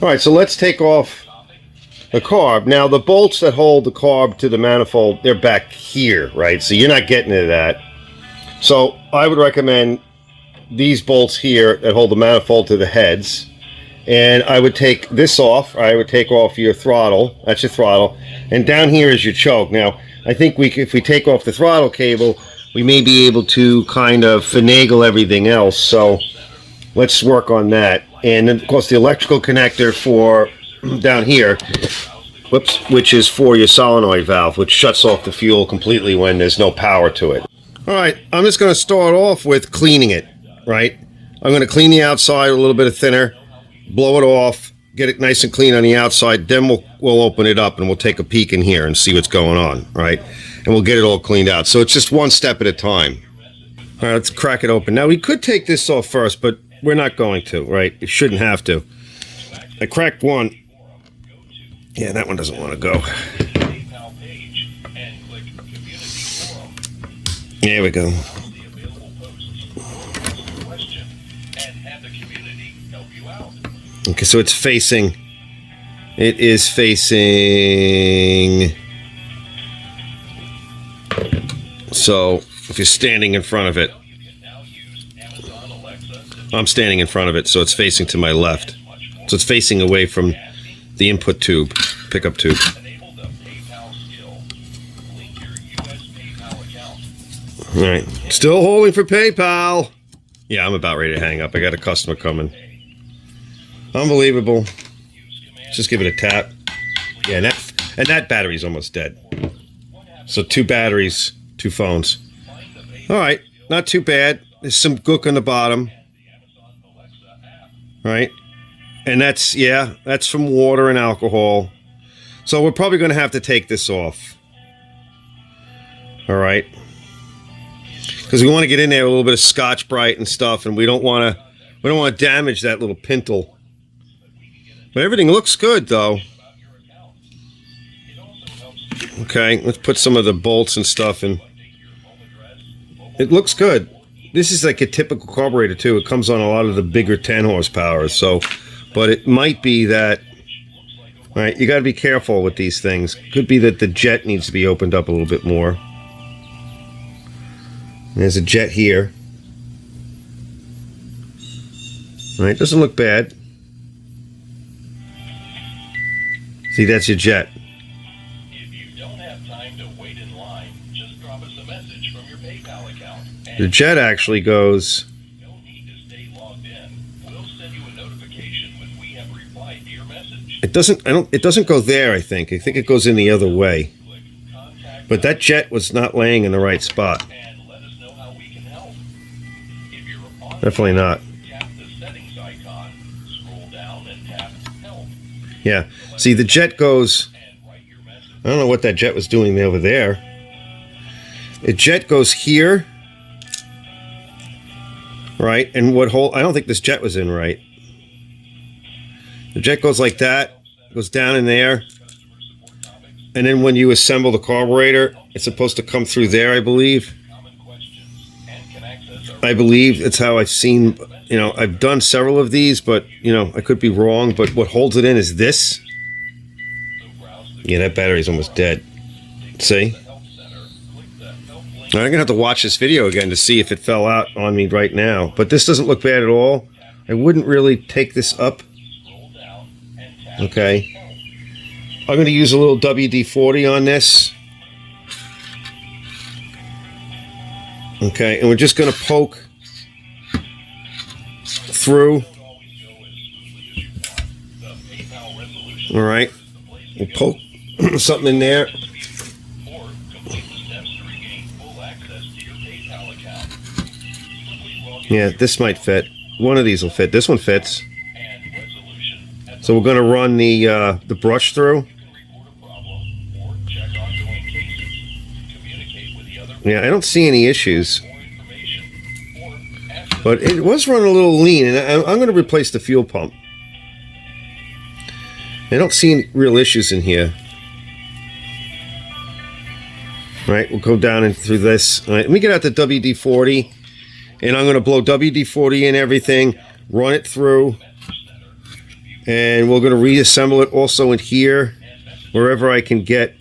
All right, so let's take off the carb. Now, the bolts that hold the carb to the manifold, they're back here, right? So you're not getting into that. So I would recommend these bolts here that hold the manifold to the heads. And I would take this off. I would take off your throttle. That's your throttle. And down here is your choke. Now, I think if we take off the throttle cable, we may be able to kind of finagle everything else. So let's work on that. And then, of course, the electrical connector for down here, whoops, which is for your solenoid valve, which shuts off the fuel completely when there's no power to it. All right, I'm just going to start off with cleaning it, right? I'm going to clean the outside with a little bit of thinner, blow it off, get it nice and clean on the outside, then we'll open it up and we'll take a peek in here and see what's going on, right? And we'll get it all cleaned out. So it's just one step at a time. All right, let's crack it open. Now, we could take this off first, but we're not going to, right? It shouldn't have to. I cracked one. Yeah, that one doesn't want to go. There we go. Okay, so it's facing. It is facing. So if you're standing in front of it, I'm standing in front of it, so it's facing to my left. So it's facing away from the input tube, pickup tube. All right, still holding for PayPal. Yeah, I'm about ready to hang up. I got a customer coming. Unbelievable. Just give it a tap. Yeah, and that battery's almost dead. So 2 batteries, 2 phones. All right, not too bad. There's some gook on the bottom. Right? And that's from water and alcohol. So we're probably going to have to take this off. All right? Because we want to get in there with a little bit of Scotch-Brite and stuff, and we don't want to damage that little pintle. But everything looks good, though. Okay, let's put some of the bolts and stuff in. It looks good. This is like a typical carburetor, too. It comes on a lot of the bigger 10 horsepower, so... But it might be that... All right, you got to be careful with these things. Could be that the jet needs to be opened up a little bit more. There's a jet here. All right, doesn't look bad. See, that's your jet. If you don't have time to wait in line, just drop us a message from your PayPal account. The jet actually goes. No need to stay logged in. We'll send you a notification when we have replied to your message. It doesn't. It doesn't go there. I think it goes in the other way. But that jet was not laying in the right spot. And let us know how we can help. If you're on Definitely not. tap the settings icon, scroll down and tap help. Yeah. See, the jet goes. And write your message. I don't know what that jet was doing over there. The jet goes here. Right? And what hole? I don't think this jet was in right. The jet goes like that. Goes down in there. And then when you assemble the carburetor, it's supposed to come through there, I believe. I believe it's how I've seen, I've done several of these, but, I could be wrong. But what holds it in is this. Yeah, that battery's almost dead. See? I'm going to have to watch this video again to see if it fell out on me right now. But this doesn't look bad at all. I wouldn't really take this up. Okay. I'm going to use a little WD-40 on this. Okay, and we're just going to poke through. All right. We'll poke something in there. Yeah, this might fit. One of these will fit. This one fits. So we're going to run the brush through. Yeah, I don't see any issues. But it was running a little lean, and I'm going to replace the fuel pump. I don't see any real issues in here. All right, we'll go down and through this. All right, let me get out the WD-40, and I'm going to blow WD-40 in everything, run it through. And we're going to reassemble it also in here, wherever I can get,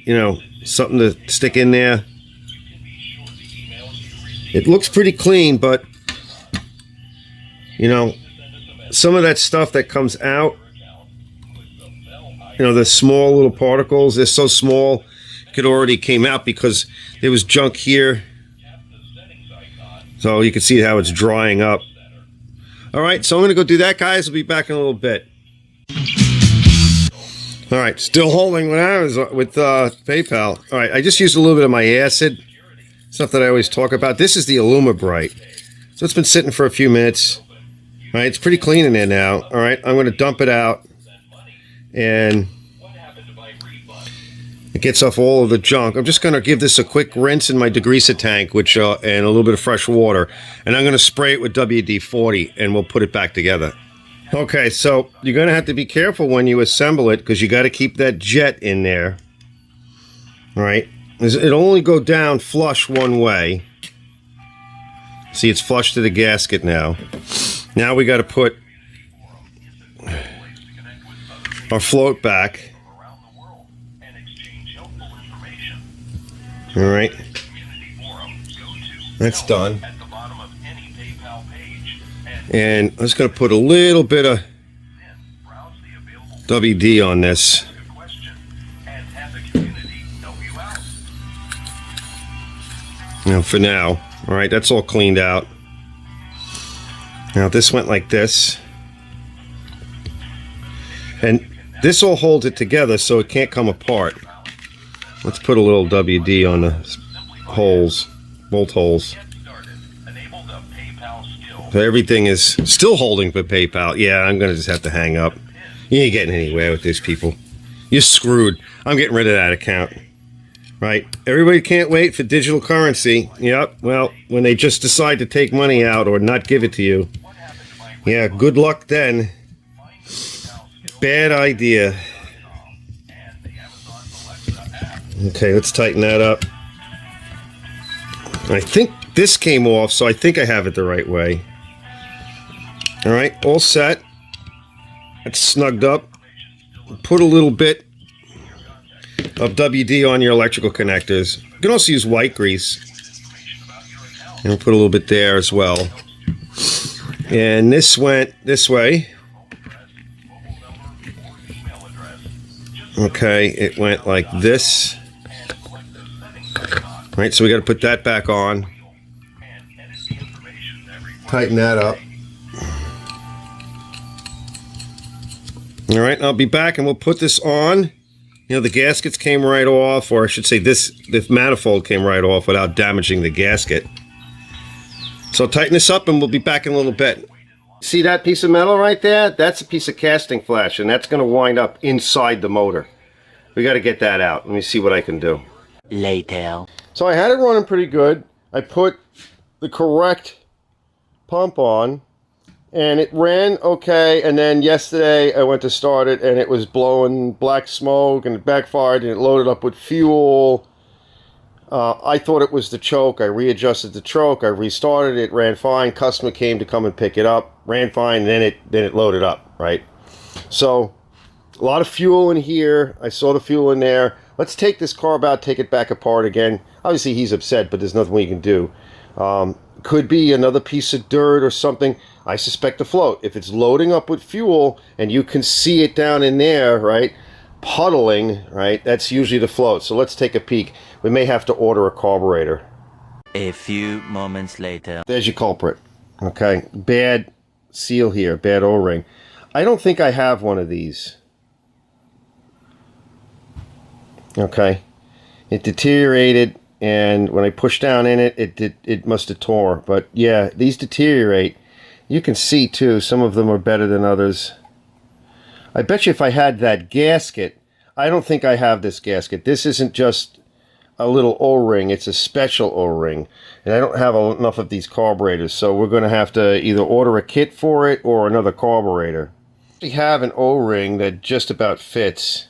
you know, something to stick in there. It looks pretty clean, but, you know, some of that stuff that comes out, you know, the small little particles, they're so small, it already came out because there was junk here. So you can see how it's drying up. All right, so I'm going to go do that, guys. I'll be back in a little bit. All right, still holding with Amazon, with PayPal. All right, I just used a little bit of my acid, stuff that I always talk about. This is the Bright. So it's been sitting for a few minutes. All right, it's pretty clean in there now. All right, I'm going to dump it out, and it gets off all of the junk. I'm just going to give this a quick rinse in my degreaser tank, which and a little bit of fresh water, and I'm going to spray it with WD-40, and we'll put it back together. Okay, so you're going to have to be careful when you assemble it because you got to keep that jet in there. All right, it'll only go down flush one way. See, it's flush to the gasket now. Now we got to put our float back. All right, that's done. And I'm just going to put a little bit of WD on this. You know, for now. All right, that's all cleaned out. Now this went like this. And this all holds it together so it can't come apart. Let's put a little WD on the holes, bolt holes. So everything is still holding for PayPal. Yeah, I'm going to just have to hang up. You ain't getting anywhere with these people. You're screwed. I'm getting rid of that account. Right? Everybody can't wait for digital currency. Yep, well, when they just decide to take money out or not give it to you. Yeah, good luck then. Bad idea. Okay, let's tighten that up. I think this came off, so I think I have it the right way. All right, all set. It's snugged up. Put a little bit of WD on your electrical connectors. You can also use white grease. And we'll put a little bit there as well. And this went this way. Okay, it went like this. All right, so we got to put that back on. Tighten that up. All right, I'll be back and we'll put this on. You know, the gaskets came right off, or I should say this manifold came right off without damaging the gasket. So tighten this up and we'll be back in a little bit. See that piece of metal right there? That's a piece of casting flash, and that's going to wind up inside the motor. We got to get that out. Let me see what I can do. Later. So I had it running pretty good. I put the correct pump on, and it ran okay. And then yesterday I went to start it, and it was blowing black smoke, and it backfired, and it loaded up with fuel. I thought it was the choke. I readjusted the choke. I restarted it. Ran fine. Customer came to come and pick it up. Ran fine. And then it loaded up. Right. So a lot of fuel in here. I saw the fuel in there. Let's take this carb out. Take it back apart again. Obviously he's upset, but there's nothing we can do. Could be another piece of dirt or something. I suspect a float. If it's loading up with fuel and you can see it down in there, right, puddling, right, that's usually the float. So let's take a peek. We may have to order a carburetor. A few moments later. There's your culprit. Okay, bad seal here, bad O-ring. I don't think I have one of these. Okay, it deteriorated, and when I pushed down in it, it must have tore. But yeah, these deteriorate. You can see too, some of them are better than others. I bet you if I had that gasket, I don't think I have this gasket. This isn't just a little O-ring, it's a special O-ring. And I don't have enough of these carburetors, so we're going to have to either order a kit for it or another carburetor. We have an O-ring that just about fits.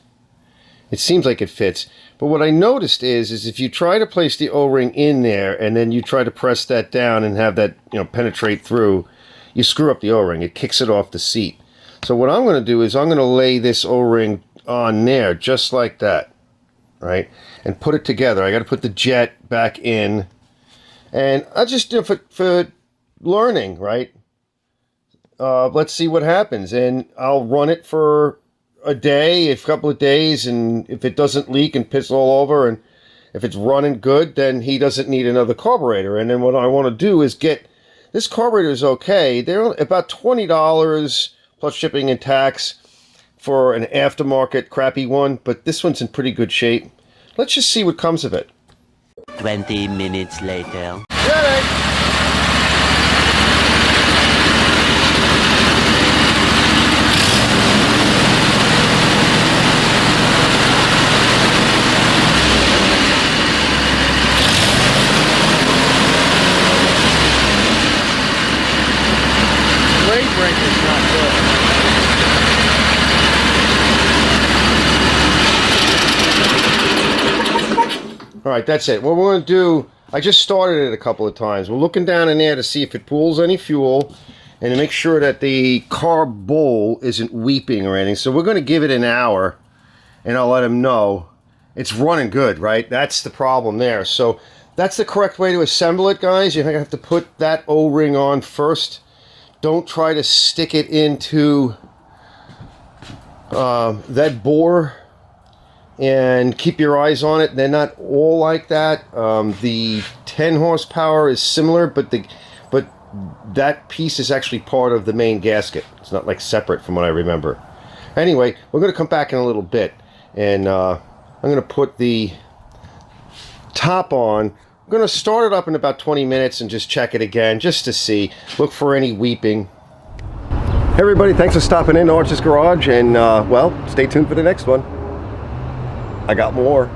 It seems like it fits. But what I noticed is if you try to place the O-ring in there and then you try to press that down and have that, you know, penetrate through, you screw up the O-ring. It kicks it off the seat. So what I'm going to do is I'm going to lay this O-ring on there just like that, right? And put it together. I got to put the jet back in, and I just do it for learning, right? Let's see what happens, and I'll run it for a day, a couple of days, and if it doesn't leak and piss all over, and if it's running good, then he doesn't need another carburetor. And then what I want to do is get this carburetor is okay. They're about $20 plus shipping and tax for an aftermarket crappy one, but this one's in pretty good shape. Let's just see what comes of it. 20 minutes later. All right, that's it. What we're going to do, I just started it a couple of times. We're looking down in there to see if it pulls any fuel and to make sure that the carb bowl isn't weeping or anything. So we're going to give it an hour, and I'll let him know. It's running good, right? That's the problem there. So that's the correct way to assemble it, guys. You're going to have to put that O-ring on first. Don't try to stick it into that bore. And keep your eyes on it. They're not all like that. The 10 horsepower is similar, but that piece is actually part of the main gasket. It's not like separate from what I remember. Anyway, we're going to come back in a little bit, and I'm going to put the top on. I'm going to start it up in about 20 minutes and just check it again, just to see. Look for any weeping. Hey everybody, thanks for stopping in to Arch's Garage, and well, stay tuned for the next one. I got more.